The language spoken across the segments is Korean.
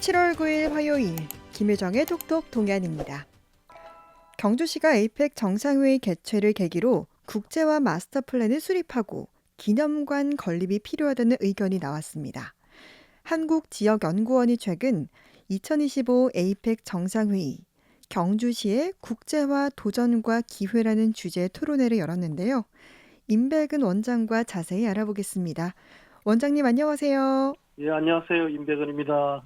7월 9일 화요일 김효정의 톡톡 동안입니다. 경주시가 에이펙 정상회의 개최를 계기로 국제화 마스터 플랜을 수립하고 기념관 건립이 필요하다는 의견이 나왔습니다. 한국지역연구원이 최근 2025 에이펙 정상회의 경주시의 국제화 도전과 기회라는 주제의 토론회를 열었는데요. 임백은 원장과 자세히 알아보겠습니다. 원장님 안녕하세요. 예, 안녕하세요. 임백은입니다.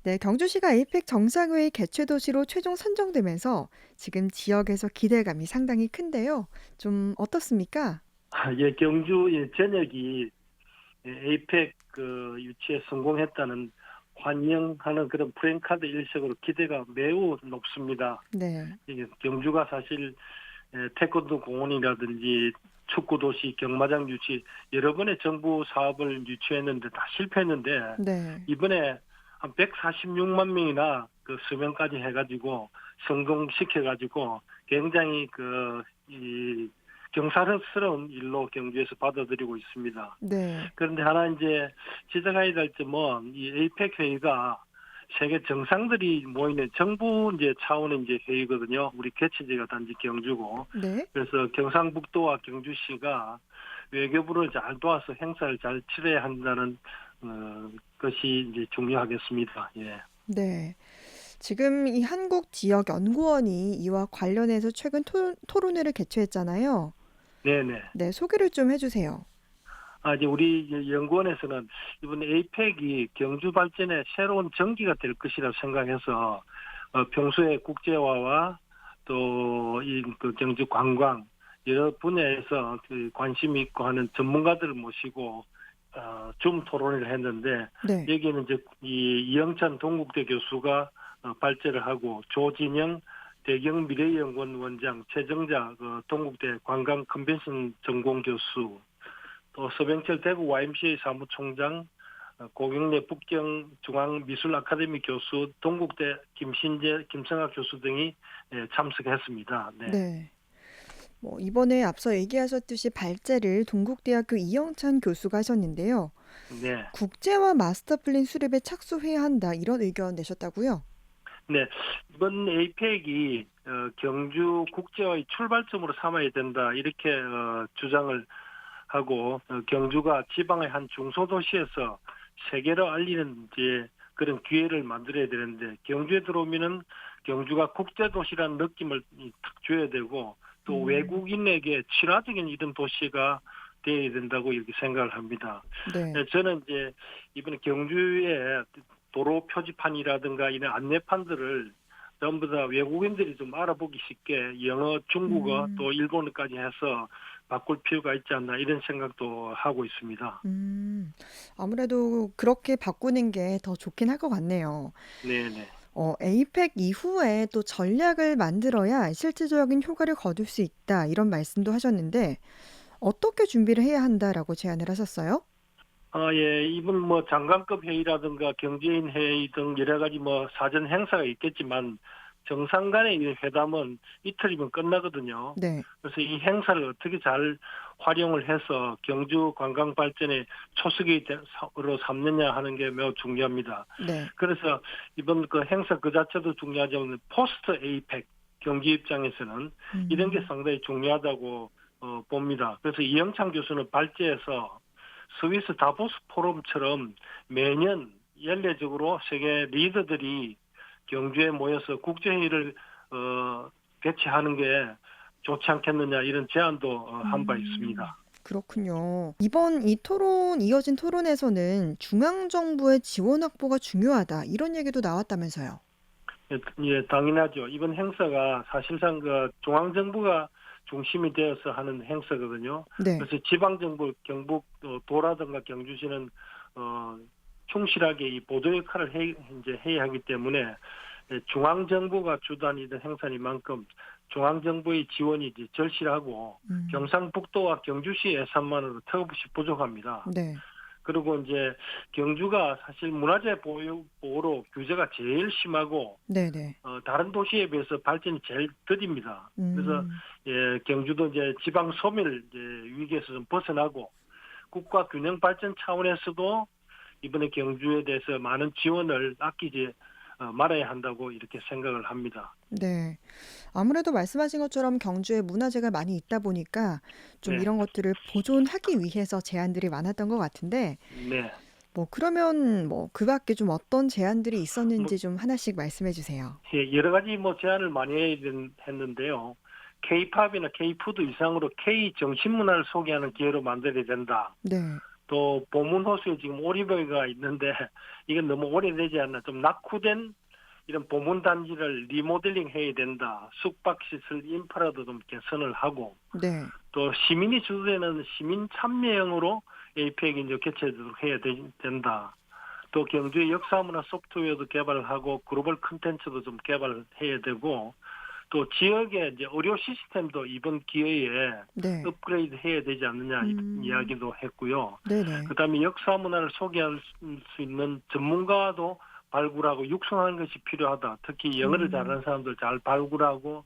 네, 경주시가 에이펙 정상회의 개최 도시로 최종 선정되면서 지금 지역에서 기대감이 상당히 큰데요. 좀 어떻습니까? 예, 경주 전역이 에이펙 유치에 성공했다는 환영하는 그런 프랜카드 일색으로 기대가 매우 높습니다. 네, 이게 경주가 사실 태권도 공원이라든지 축구 도시, 경마장 유치 여러 번의 정부 사업을 유치했는데 다 실패했는데 네. 이번에 한 146만 명이나 그 서명까지 해가지고 성공시켜가지고 굉장히 이 경사스러운 일로 경주에서 받아들이고 있습니다. 네. 그런데 하나 이제 지적해야 될 점은 이 에이펙 회의가 세계 정상들이 모이는 정부 이제 차원의 이제 회의거든요. 우리 개최지가 단지 경주고. 네. 그래서 경상북도와 경주시가 외교부를 잘 도와서 행사를 잘 치러야 한다는 것이 이제 중요하겠습니다. 예. 네. 지금 이 한국지역연구원이 이와 관련해서 최근 토론회를 개최했잖아요. 네네. 네, 소개를 좀 해주세요. 이제 우리 이제 연구원에서는 이번 에이펙이 경주 발전의 새로운 전기가 될 것이라 생각해서 평소에 국제화와 또 이 그 경주 관광 여러 분야에서 그 관심이 있고 하는 전문가들을 모시고 줌 토론을 했는데 네. 여기에는 이제 이 이영찬 동국대 교수가 발제를 하고 조진영 대경 미래연구원 원장 최정자 동국대 관광 컨벤션 전공 교수 또 서병철 대구 YMCA 사무총장 고경래 북경중앙미술아카데미 교수 동국대 김성학 교수 등이 참석했습니다. 네. 네. 뭐 이번에 앞서 얘기하셨듯이 발제를 동국대학교 이영찬 교수가 하셨는데요. 네. 국제화 마스터 플랜 수립에 착수해야 한다 이런 의견 내셨다고요? 네, 이번 에이펙이 경주 국제화의 출발점으로 삼아야 된다 이렇게 주장을 하고 경주가 지방의 한 중소도시에서 세계로 알리는 이제 그런 기회를 만들어야 되는데 경주에 들어오면은 경주가 국제도시라는 느낌을 탁 줘야 되고 또 외국인에게 친화적인 이런 도시가 되어야 된다고 이렇게 생각을 합니다. 네. 저는 이제 이번에 경주에 도로 표지판이라든가 이런 안내판들을 전부 다 외국인들이 좀 알아보기 쉽게 영어, 중국어 또 일본어까지 해서 바꿀 필요가 있지 않나 이런 생각도 하고 있습니다. 아무래도 그렇게 바꾸는 게 더 좋긴 할 것 같네요. 네네. 에이펙 이후에 또 전략을 만들어야 실질적인 효과를 거둘 수 있다 이런 말씀도 하셨는데 어떻게 준비를 해야 한다라고 제안을 하셨어요? 예, 이번 뭐 장관급 회의라든가 경제인 회의 등 여러 가지 뭐 사전 행사가 있겠지만 정상 간의 이 회담은 이틀이면 끝나거든요. 네. 그래서 이 행사를 어떻게 잘 활용을 해서 경주 관광 발전의 초석으로 삼느냐 하는 게 매우 중요합니다. 네. 그래서 이번 그 행사 그 자체도 중요하지만 포스트 에이펙 경기 입장에서는 이런 게 음. 상당히 중요하다고 봅니다. 그래서 이영창 교수는 발제해서 스위스 다보스 포럼처럼 매년 연례적으로 세계 리더들이 경주에 모여서 국제회의를 개최하는 게 좋지 않겠느냐 이런 제안도 한 바 있습니다. 그렇군요. 이번 이어진 토론에서는 중앙정부의 지원 확보가 중요하다 이런 얘기도 나왔다면서요. 예, 예, 당연하죠. 이번 행사가 사실상 그 중앙정부가 중심이 되어서 하는 행사거든요. 네. 그래서 지방정부, 경북, 도라든가 경주시는 충실하게 이 보도 역할을 이제 해야 하기 때문에 중앙정부가 주단이던 행사니만큼 중앙정부의 지원이 이제 절실하고 음. 경상북도와 경주시 예산만으로 턱없이 부족합니다. 네. 그리고 이제 경주가 사실 문화재 보호로 규제가 제일 심하고 네네. 다른 도시에 비해서 발전이 제일 더딥니다. 그래서 음. 경주도 이제 지방 소멸 이제 위기에서 좀 벗어나고 국가 균형 발전 차원에서도 이번에 경주에 대해서 많은 지원을 아끼지 말아야 한다고 이렇게 생각을 합니다. 네. 아무래도 말씀하신 것처럼 경주에 문화재가 많이 있다 보니까 좀 네, 이런 것들을 보존하기 위해서 제안들이 많았던 것 같은데 네. 뭐 그러면 뭐 그 밖에 좀 어떤 제안들이 뭐 있었는지 좀 하나씩 말씀해 주세요. 예, 여러 가지 뭐 제안을 많이 했는데요. K-팝이나 K-푸드 이상으로 K 정신문화를 소개하는 기회로 만들어야 된다. 네. 또 보문호수에 지금 오리배가 있는데 이건 너무 오래되지 않나 좀 낙후된 이런 보문단지를 리모델링 해야 된다. 숙박시설 인프라도 좀 개선을 하고 네. 또 시민이 주도되는 시민 참여형으로 APEC 이제 개최되도록 해야 된다. 또 경주의 역사문화 소프트웨어도 개발하고 글로벌 콘텐츠도 좀 개발해야 되고 또 지역의 이제 의료 시스템도 이번 기회에 네. 업그레이드 해야 되지 않느냐 음. 이야기도 했고요. 네네. 그다음에 역사 문화를 소개할 수 있는 전문가도 발굴하고 육성하는 것이 필요하다. 특히 영어를 음. 잘하는 사람들 잘 발굴하고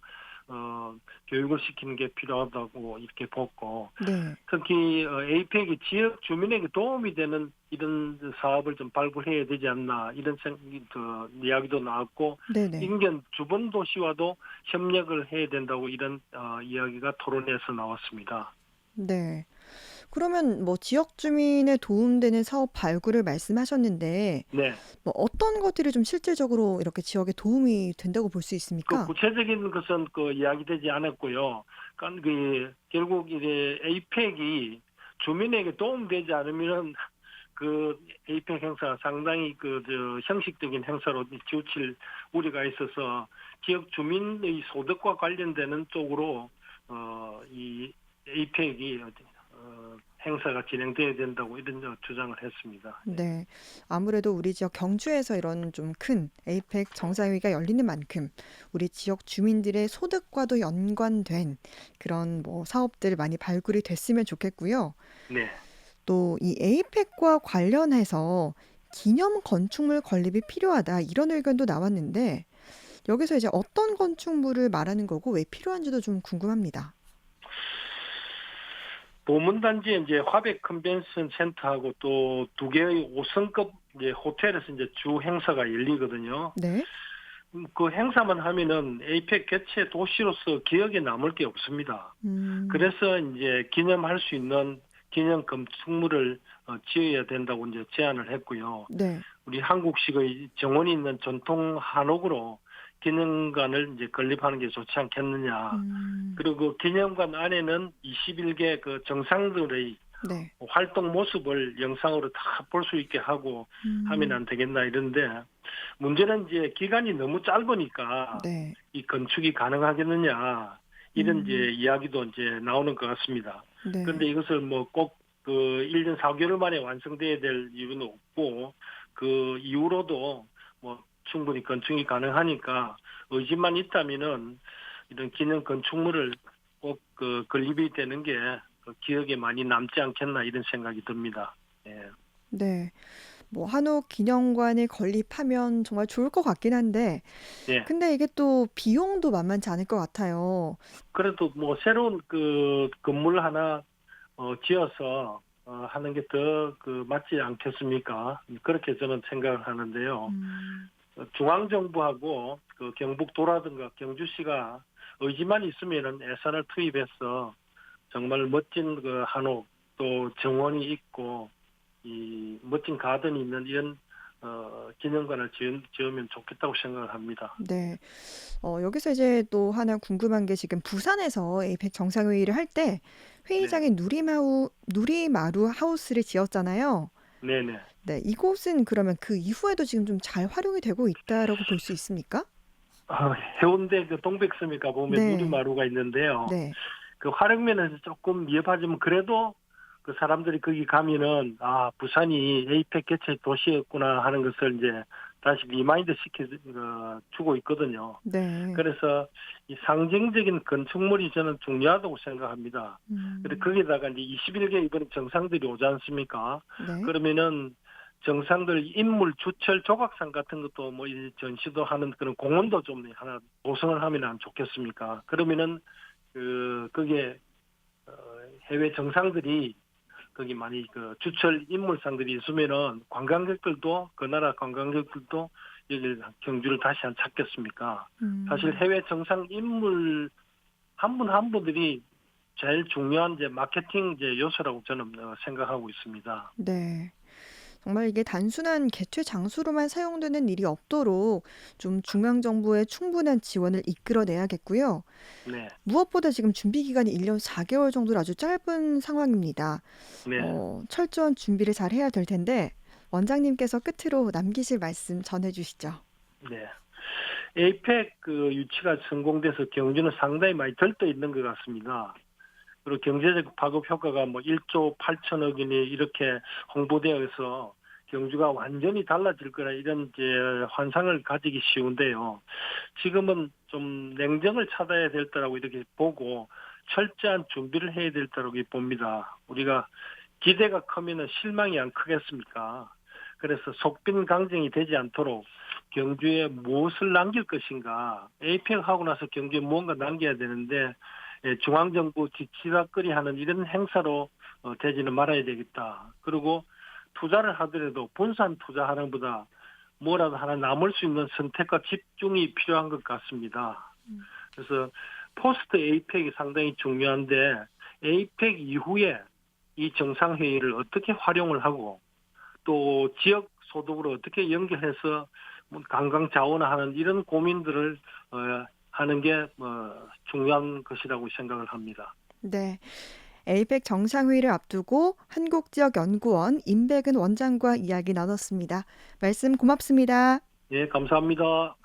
교육을 시키는 게 필요하다고 이렇게 보고 네. 특히 APEC이 지역 주민에게 도움이 되는 이런 사업을 좀 발굴해야 되지 않나 이런 이야기도 나왔고 네네. 인근 주변 도시와도 협력을 해야 된다고 이런 이야기가 토론에서 나왔습니다. 네. 그러면 뭐 지역 주민에 도움되는 사업 발굴을 말씀하셨는데 네. 뭐 어떤 것들이 좀 실질적으로 이렇게 지역에 도움이 된다고 볼 수 그 있습니까? 구체적인 것은 그 이야기되지 않았고요. 그러니까 그 결국 이제 에이펙이 주민에게 도움되지 않으면 그 에이펙 행사 상당히 형식적인 행사로 치우칠 우려가 있어서 지역 주민의 소득과 관련되는 쪽으로 이 에이펙이 행사가 진행돼야 된다고 이런 주장을 했습니다. 네. 네. 아무래도 우리 지역 경주에서 이런 좀 큰 에이펙 정상회의가 열리는 만큼 우리 지역 주민들의 소득과도 연관된 그런 뭐 사업들 많이 발굴이 됐으면 좋겠고요. 네. 또 이 에이펙과 관련해서 기념 건축물 건립이 필요하다 이런 의견도 나왔는데 여기서 이제 어떤 건축물을 말하는 거고 왜 필요한지도 좀 궁금합니다. 보문단지에 이제 화백 컨벤션 센터하고 또 두 개의 5성급 이제 호텔에서 이제 주 행사가 열리거든요. 네. 그 행사만 하면은 에이펙 개최 도시로서 기억에 남을 게 없습니다. 음. 그래서 이제 기념할 수 있는 기념 건축물을 지어야 된다고 이제 제안을 했고요. 네. 우리 한국식의 정원이 있는 전통 한옥으로 기념관을 이제 건립하는 게 좋지 않겠느냐. 음. 그리고 그 기념관 안에는 21개 그 정상들의 네. 활동 모습을 영상으로 다 볼 수 있게 하고 하면 음. 안 되겠나 이런데 문제는 이제 기간이 너무 짧으니까 네. 이 건축이 가능하겠느냐 이런 이제 음. 이야기도 이제 나오는 것 같습니다. 네. 그런데 이것을 뭐 꼭 그 1년 4개월 만에 완성돼야 될 이유는 없고 그 이후로도 뭐 충분히 건축이 가능하니까 의지만 있다면은 이런 기념 건축물을 꼭 그 건립이 되는 게 기억에 많이 남지 않겠나 이런 생각이 듭니다. 예. 네. 뭐 한옥 기념관을 건립하면 정말 좋을 것 같긴 한데 예. 근데 이게 또 비용도 만만치 않을 것 같아요. 그래도 뭐 새로운 그 건물 하나 지어서 하는 게 더 그 맞지 않겠습니까? 그렇게 저는 생각을 하는데요. 음. 중앙 정부하고 그 경북도라든가 경주시가 의지만 있으면은 예산을 투입해서 정말 멋진 그 한옥 또 정원이 있고 이 멋진 가든이 있는 이런 기념관을 지으면 좋겠다고 생각을 합니다. 네. 여기서 이제 또 하나 궁금한 게 지금 부산에서 에이펙 정상회의를 할 때 네, 회의장에 누리마루 하우스를 지었잖아요. 네네. 네. 이곳은 그러면 그 이후에도 지금 좀 잘 활용이 되고 있다라고 볼 수 있습니까? 해운대 그 동백섬에 가보면 네. 누리마루가 있는데요. 네. 그 활용면에서 조금 미흡하지만 그래도 그 사람들이 거기 가면은 부산이 에이펙 개최 도시였구나 하는 것을 이제 다시 리마인드 주고 있거든요. 네. 그래서 이 상징적인 건축물이 저는 중요하다고 생각합니다. 근데 음. 거기다가 이제 21개 이번에 정상들이 오지 않습니까? 네. 그러면은 정상들 인물 주철 조각상 같은 것도 뭐 이제 전시도 하는 그런 공원도 좀 하나 조성을 하면 안 좋겠습니까? 그러면은 거기에 해외 정상들이 거기 많이 그 주철 인물상들이 있으면은 관광객들도 그 나라 관광객들도 여기 경주를 다시 안 찾겠습니까? 사실 음. 해외 정상 인물 한 분 한 분들이 제일 중요한 이제 마케팅 이제 요소라고 저는 생각하고 있습니다. 네. 정말 이게 단순한 개최 장소로만 사용되는 일이 없도록 좀 중앙 정부의 충분한 지원을 이끌어내야겠고요. 네, 무엇보다 지금 준비 기간이 1년 4개월 정도로 아주 짧은 상황입니다. 네, 철저한 준비를 잘 해야 될 텐데 원장님께서 끝으로 남기실 말씀 전해 주시죠. 네. 에이펙 그 유치가 성공돼서 경주는 상당히 많이 들떠 있는 것 같습니다. 그리고 경제적 파급 효과가 뭐 1조 8천억 원이 이렇게 홍보되어 서 경주가 완전히 달라질 거라 이런 이제 환상을 가지기 쉬운데요. 지금은 좀 냉정을 찾아야 될 때라고 이렇게 보고 철저한 준비를 해야 될 때라고 봅니다. 우리가 기대가 크면은 실망이 안 크겠습니까? 그래서 속빈 강정이 되지 않도록 경주에 무엇을 남길 것인가. 에이펙 하고 나서 경주에 무언가 남겨야 되는데 중앙정부 지치다거리 하는 이런 행사로 되지는 말아야 되겠다. 그리고 투자를 하더라도 분산 투자하는 것보다 뭐라도 하나 남을 수 있는 선택과 집중이 필요한 것 같습니다. 그래서 포스트 에이펙이 상당히 중요한데 에이펙 이후에 이 정상회의를 어떻게 활용을 하고 또 지역 소득으로 어떻게 연결해서 관광 자원화하는 이런 고민들을 하는 게 중요한 것이라고 생각을 합니다. 네. 에이펙 정상회의를 앞두고 한국지역연구원 임백은 원장과 이야기 나눴습니다. 말씀 고맙습니다. 예, 감사합니다.